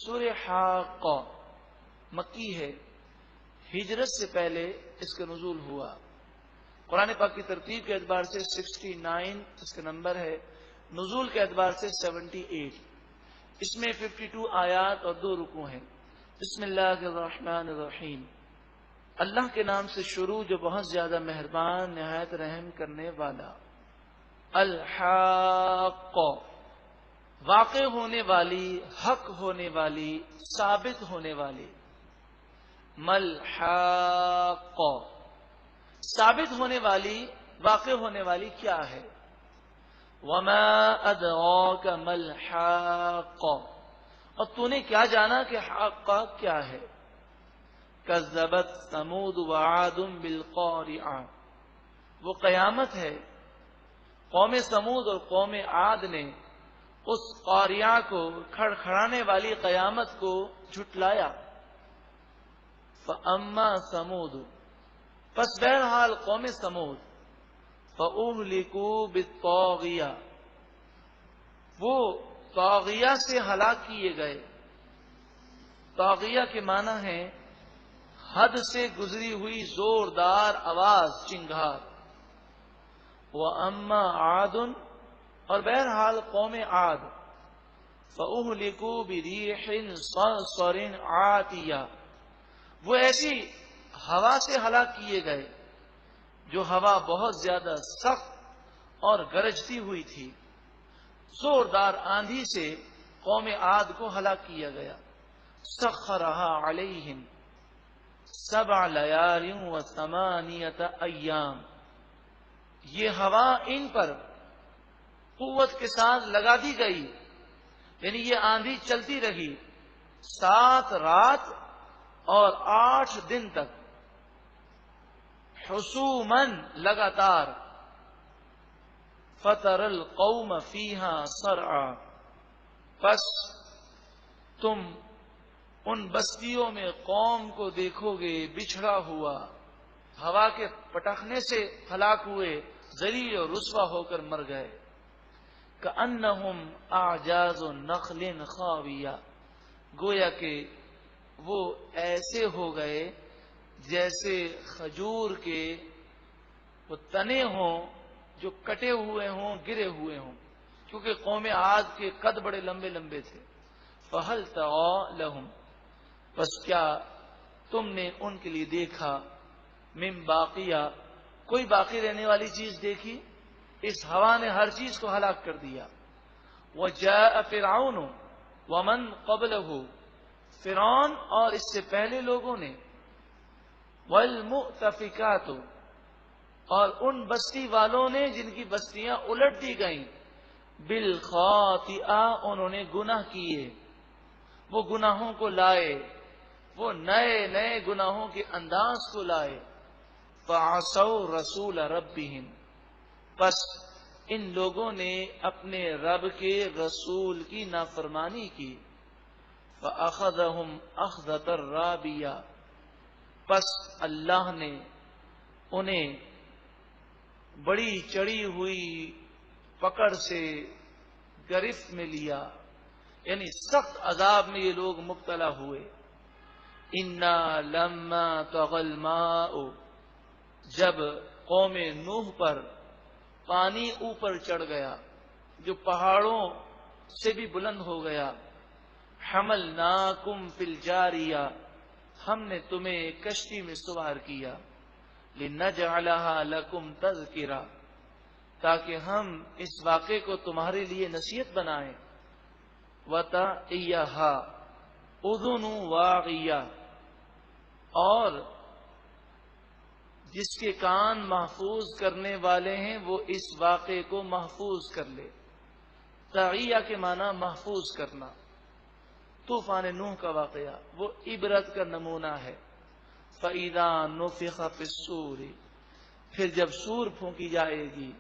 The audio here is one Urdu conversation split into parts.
سورہ حاقہ مکی ہے، ہجرت سے پہلے اس کا نزول ہوا۔ قرآن پاک کی ترتیب کے اعتبار سے 69 اس کا نمبر ہے، نزول کے اعتبار سے 78۔ اس میں 52 آیات اور 2 رکوع ہیں۔ بسم اللہ الرحمن الرحیم، اللہ کے نام سے شروع جو بہت زیادہ مہربان نہایت رحم کرنے والا۔ الحاقہ، واقع ہونے والی، حق ہونے والی، ثابت ہونے والی۔ ملحاقہ، ثابت ہونے والی، واقع ہونے والی کیا ہے؟ وما ادراک ملحاقہ، اور تو نے کیا جانا کہ حاقہ کیا ہے؟ کذبت ثمود وعاد بالقارعہ، وہ قیامت ہے، قوم ثمود اور قوم عاد نے اس قاریہ کو، کھڑکھڑانے والی قیامت کو جھٹلایا۔ فَأَمَّا ثَمُودُ، پس بہرحال قوم ثمود، فَأُهْلِكُوا بِالطَّاغِیَةِ، وہ طاغیہ سے ہلاک کیے گئے۔ طاغیہ کے معنی ہے حد سے گزری ہوئی زوردار آواز، چنگھار۔ وَأَمَّا عَادٌ، اور بہرحال قوم عاد، فَأُهْلِكُوا بِرِيحٍ صَرْصَرٍ عَاتِیَةٍ، وہ ایسی ہوا سے ہلاک کیے گئے جو ہوا بہت زیادہ سخت اور گرجتی ہوئی تھی۔ زوردار آندھی سے قوم عاد کو ہلاک کیا گیا۔ سخرها علیہم 7 لیال و 8 ایام، یہ ہوا ان پر قوت کے ساتھ لگا دی گئی، یعنی یہ آندھی چلتی رہی 7 رات اور 8 دن تک، حسوماً لگاتار۔ فَتَرَى الْقَوْمَ فِيهَا صَرْعًا، پس تم ان بستیوں میں قوم کو دیکھو گے بچھڑا ہوا، ہوا کے پٹخنے سے ہلاک ہوئے، ذلیل اور رسوا ہو کر مر گئے۔ كَأَنَّهُمْ أَعْجَازُ نَخْلٍ خَاوِيَةٍ، گویا کہ وہ ایسے ہو گئے جیسے کھجور کے وہ تنے ہوں جو کٹے ہوئے ہوں، گرے ہوئے ہوں، کیونکہ قوم عاد کے قد بڑے لمبے لمبے تھے۔ فَهَلْ تَرَىٰ لَهُمْ، بس کیا تم نے ان کے لیے دیکھا، من باقیہ، کوئی باقی رہنے والی چیز دیکھی؟ اس ہوا نے ہر چیز کو ہلاک کر دیا۔ وَجَاءَ فِرْعَوْنُ وَمَنْ قَبْلَهُ، فرعون اور اس سے پہلے لوگوں نے، وَالْمُؤْتَفِكَاتُ، اور ان بستی والوں نے جن کی بستیاں الٹ دی گئیں، بالخاطئہ، انہوں نے گناہ کیے، وہ گناہوں کو لائے، وہ نئے نئے گناہوں کے انداز کو لائے۔ فَعَصَوْا رَسُولَ رَبِّهِمْ، پس ان لوگوں نے اپنے رب کے رسول کی نافرمانی کی۔ فَأَخَذَهُمْ أَخْذَةً رَّابِيَةً، پس اللہ نے انہیں بڑی چڑی ہوئی پکڑ سے گرفت میں لیا، یعنی سخت عذاب میں یہ لوگ مبتلا ہوئے۔ اِنَّا لَمَّا طَغَى الْمَاءُ، جب قوم نوح پر پانی اوپر چڑھ گیا، جو پہاڑوں سے بھی بلند ہو گیا، حملناکم فی الجاریہ، ہم نے تمہیں کشتی میں سوار کیا، لنجعلها لکم تذکرہ، تاکہ ہم اس واقعے کو تمہارے لیے نصیحت بنائیں۔ وَتَعِيَّهَا أُذُنُ وَاعِيَةٌ، اور جس کے کان محفوظ کرنے والے ہیں وہ اس واقعے کو محفوظ کر لے۔ تعیہ کے معنی محفوظ کرنا۔ طوفان نوح کا واقعہ وہ عبرت کا نمونہ ہے۔ فَإِذَا نُفِخَ فِي الصُّورِ، پھر جب سور پھونکی جائے گی،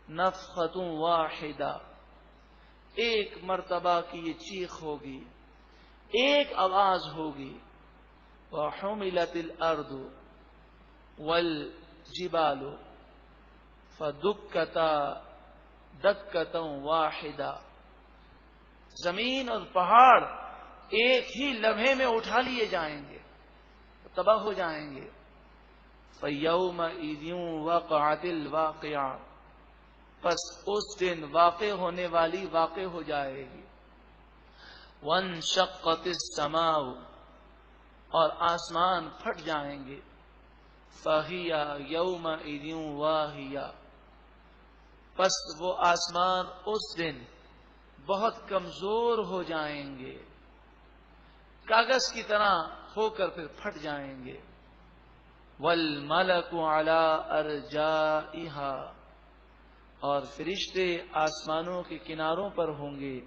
نفخۃ واحدہ، ایک مرتبہ کی یہ چیخ ہوگی، ایک آواز ہوگی۔ وَحُمِلَتِ الْأَرْضُ وَالْجِبَالُ فَدُكَّتَا دَكَّةً وَاحِدَةً، زمین اور پہاڑ ایک ہی لمحے میں اٹھا لیے جائیں گے، تباہ ہو جائیں گے۔ فَيَوْمَئِذٍ وَقَعَتِ الْوَاقِعَةُ، پس اس دن واقع ہونے والی واقع ہو جائے گی۔ وَانشَقَّتِ السَّمَاءُ، اور آسمان پھٹ جائیں گے۔ فَهِيَ يَوْمَئِذٍ وَاهِيَةٌ، پس وہ آسمان اس دن بہت کمزور ہو جائیں گے، کاغذ کی طرح ہو کر پھر پھٹ جائیں گے۔ وَالْمَلَكُ عَلَىٰ أَرْجَائِهَا، اور فرشتے آسمانوں کے کناروں پر ہوں گے،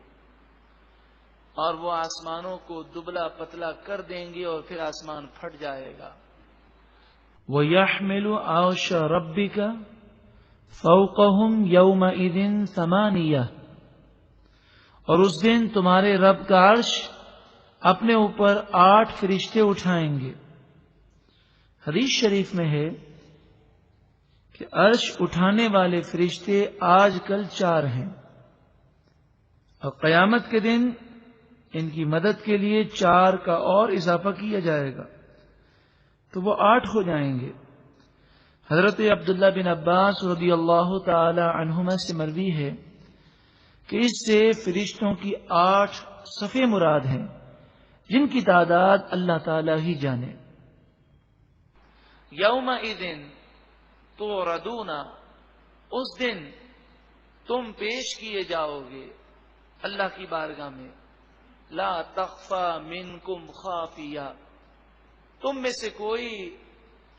اور وہ آسمانوں کو دبلا پتلا کر دیں گے اور پھر آسمان پھٹ جائے گا۔ وَيَحْمِلُ عَرْشَ رَبِّكَ فَوْقَهُمْ يَوْمَئِذٍ ثَمَانِيَةٌ، اور اس دن تمہارے رب کا عرش اپنے اوپر 8 فرشتے اٹھائیں گے۔ حدیث شریف میں ہے کہ عرش اٹھانے والے فرشتے آج کل 4 ہیں، اور قیامت کے دن ان کی مدد کے لیے 4 کا اور اضافہ کیا جائے گا تو وہ 8 ہو جائیں گے۔ حضرت عبداللہ بن عباس رضی اللہ تعالی عنہما سے مروی ہے کہ اس سے فرشتوں کی 8 صفیں مراد ہیں، جن کی تعداد اللہ تعالی ہی جانے۔ یومئذ تعرضون، اس دن تم پیش کیے جاؤ گے اللہ کی بارگاہ میں۔ لا تخفى منکم خافیہ، تم میں سے کوئی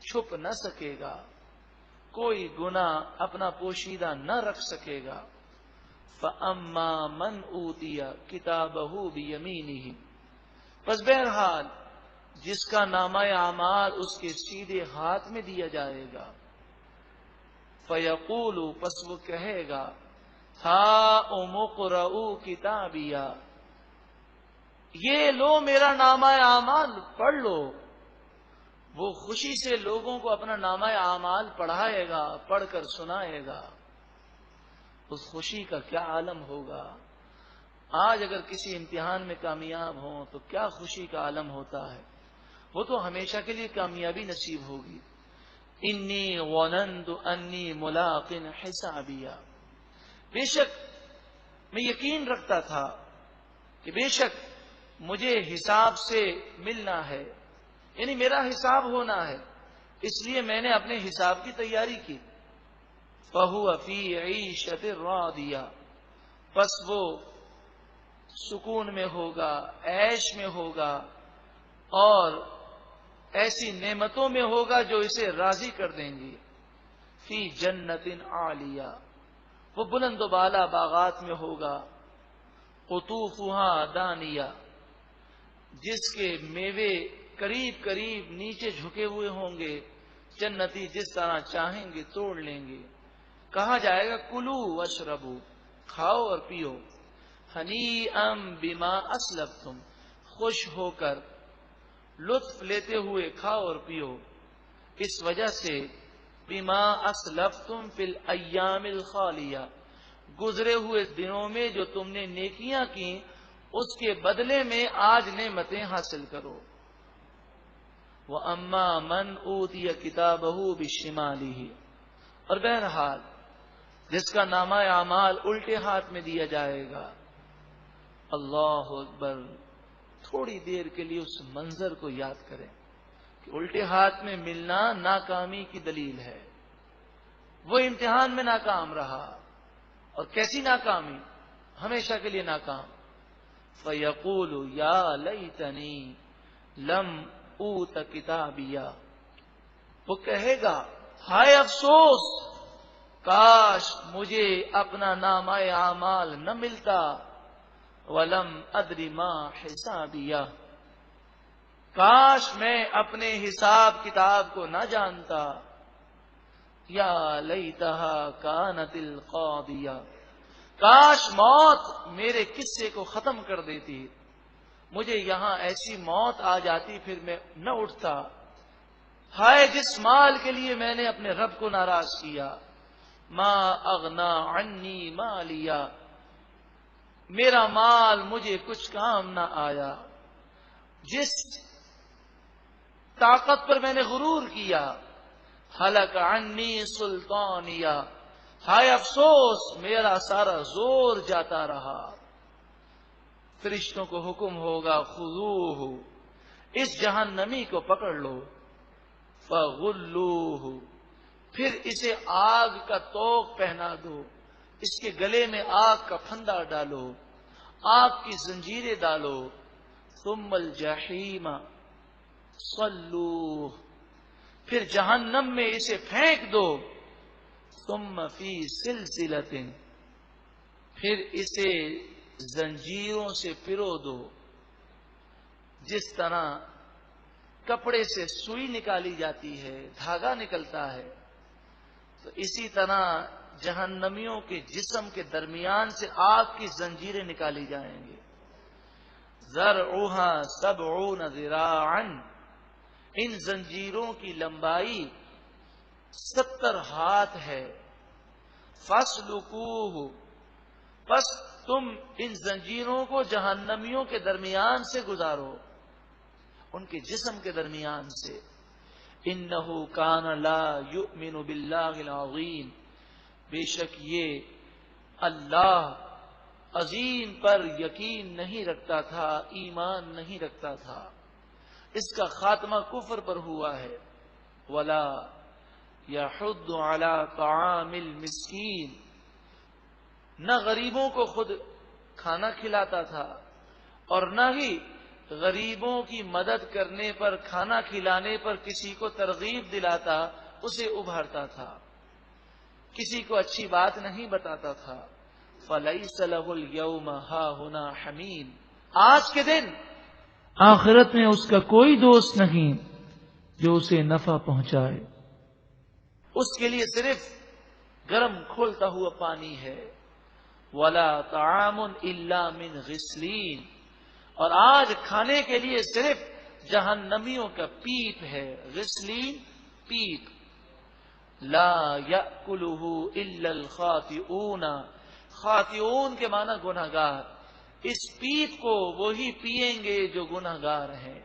چھپ نہ سکے گا، کوئی گناہ اپنا پوشیدہ نہ رکھ سکے گا۔ فَأَمَّا مَنْ أُوتِيَ كِتَابَهُ بِيَمِينِهِ، پس بہرحال جس کا نامہ اعمال اس کے سیدھے ہاتھ میں دیا جائے گا۔ فَيَقُولُ، پس وہ کہے گا، هَاؤْمُ اقْرَءُوا كِتَابِيَهْ، یہ لو میرا نامہ اعمال پڑھ لو۔ وہ خوشی سے لوگوں کو اپنا نامہ اعمال پڑھائے گا، پڑھ کر سنائے گا۔ اس خوشی کا کیا عالم ہوگا۔ آج اگر کسی امتحان میں کامیاب ہوں تو کیا خوشی کا عالم ہوتا ہے، وہ تو ہمیشہ کے لیے کامیابی نصیب ہوگی۔ انی ظننت انی ملاق حسابیہ، بے شک میں یقین رکھتا تھا کہ بے شک مجھے حساب سے ملنا ہے، یعنی میرا حساب ہونا ہے، اس لیے میں نے اپنے حساب کی تیاری کی۔ فَهُوَ فِي عِيشَةٍ رَاضِيَةٍ، پس وہ سکون میں ہوگا، عیش میں ہوگا، اور ایسی نعمتوں میں ہوگا جو اسے راضی کر دیں گی۔ فی جنت عالیہ، وہ بلند و بالا باغات میں ہوگا۔ قطوفها دانیہ، جس کے میوے قریب قریب نیچے جھکے ہوئے ہوں گے، جنتی جس طرح چاہیں گے توڑ لیں گے۔ کہا جائے گا کلو واشربو، کھاؤ اور پیو، ہنیئا بما اسلفتم، خوش ہو کر لطف لیتے ہوئے کھاؤ اور پیو، اس وجہ سے بما اسلفتم فی الایام الخالیہ، گزرے ہوئے دنوں میں جو تم نے نیکیاں کی اس کے بدلے میں آج نعمتیں حاصل کرو۔ وَأَمَّا مَنْ أُوتِيَ كِتَابَهُ بِشِمَالِهِ، اور بہرحال جس کا نامہ اعمال الٹے ہاتھ میں دیا جائے گا۔ اللہ اکبر، تھوڑی دیر کے لیے اس منظر کو یاد کریں کہ الٹے ہاتھ میں ملنا ناکامی کی دلیل ہے۔ وہ امتحان میں ناکام رہا، اور کیسی ناکامی، ہمیشہ کے لیے ناکام۔ فَيَقُولُ يَا لَيْتَنِي لَمْ أُوتَ كِتَابِيَهْ، وہ کہے گا ہائے افسوس، کاش مجھے اپنا نامہ اعمال نہ ملتا۔ وَلَمْ أَدْرِ مَا حِسَابِيَهْ، کاش میں اپنے حساب کتاب کو نہ جانتا۔ یا لیتہا کانت القاضیہ، کاش موت میرے قصے کو ختم کر دیتی، مجھے یہاں ایسی موت آ جاتی پھر میں نہ اٹھتا۔ ہائے جس مال کے لیے میں نے اپنے رب کو ناراض کیا۔ ما اغنا عنی مالیہ، میرا مال مجھے کچھ کام نہ آیا۔ جس طاقت پر میں نے غرور کیا، ہلک عنی سلطانیہ، ہائے افسوس میرا سارا زور جاتا رہا۔ فرشتوں کو حکم ہوگا خذوہ، اس جہنمی کو پکڑ لو، فغلوہ، پھر اسے آگ کا طوق پہنا دو، اس کے گلے میں آگ کا پھندا ڈالو، آگ کی زنجیریں ڈالو، ثم الجحیم صلوہ، پھر جہنم میں اسے پھینک دو، ثم فی سلسلۃ، پھر اسے زنجیروں سے پرو دو، جس طرح کپڑے سے سوئی نکالی جاتی ہے، دھاگا نکلتا ہے، تو اسی طرح جہنمیوں کے جسم کے درمیان سے آگ کی زنجیریں نکالی جائیں گے۔ ذرعھا 70 ذراعا، ان زنجیروں کی لمبائی 70 ہاتھ ہے۔ فاسلکوہ، پس تم ان زنجیروں کو جہنمیوں کے درمیان سے گزارو، ان کے جسم کے درمیان سے۔ انہ کان لا یؤمن باللہ العظیم، بے شک یہ اللہ عظیم پر یقین نہیں رکھتا تھا، ایمان نہیں رکھتا تھا، اس کا خاتمہ کفر پر ہوا ہے۔ ولا یحض علی طعام المسکین، نہ غریبوں کو خود کھانا کھلاتا تھا اور نہ ہی غریبوں کی مدد کرنے پر، کھانا کھلانے پر کسی کو ترغیب دلاتا، اسے ابھارتا تھا، کسی کو اچھی بات نہیں بتاتا تھا۔ فلیس لہ الیوم ہاہنا حمیم، آج کے دن آخرت میں اس کا کوئی دوست نہیں جو اسے نفع پہنچائے، اس کے لیے صرف گرم کھولتا ہوا پانی ہے۔ ولا طعام الا من غسلین، اور آج کھانے کے لیے صرف جہنمیوں کا پیپ ہے، غسلین پیپ۔ لا یأکلہ الا الخاطئون، خاطئون کے معنی گنہگار، اس پیپ کو وہی پیئیں گے جو گنہگار ہیں۔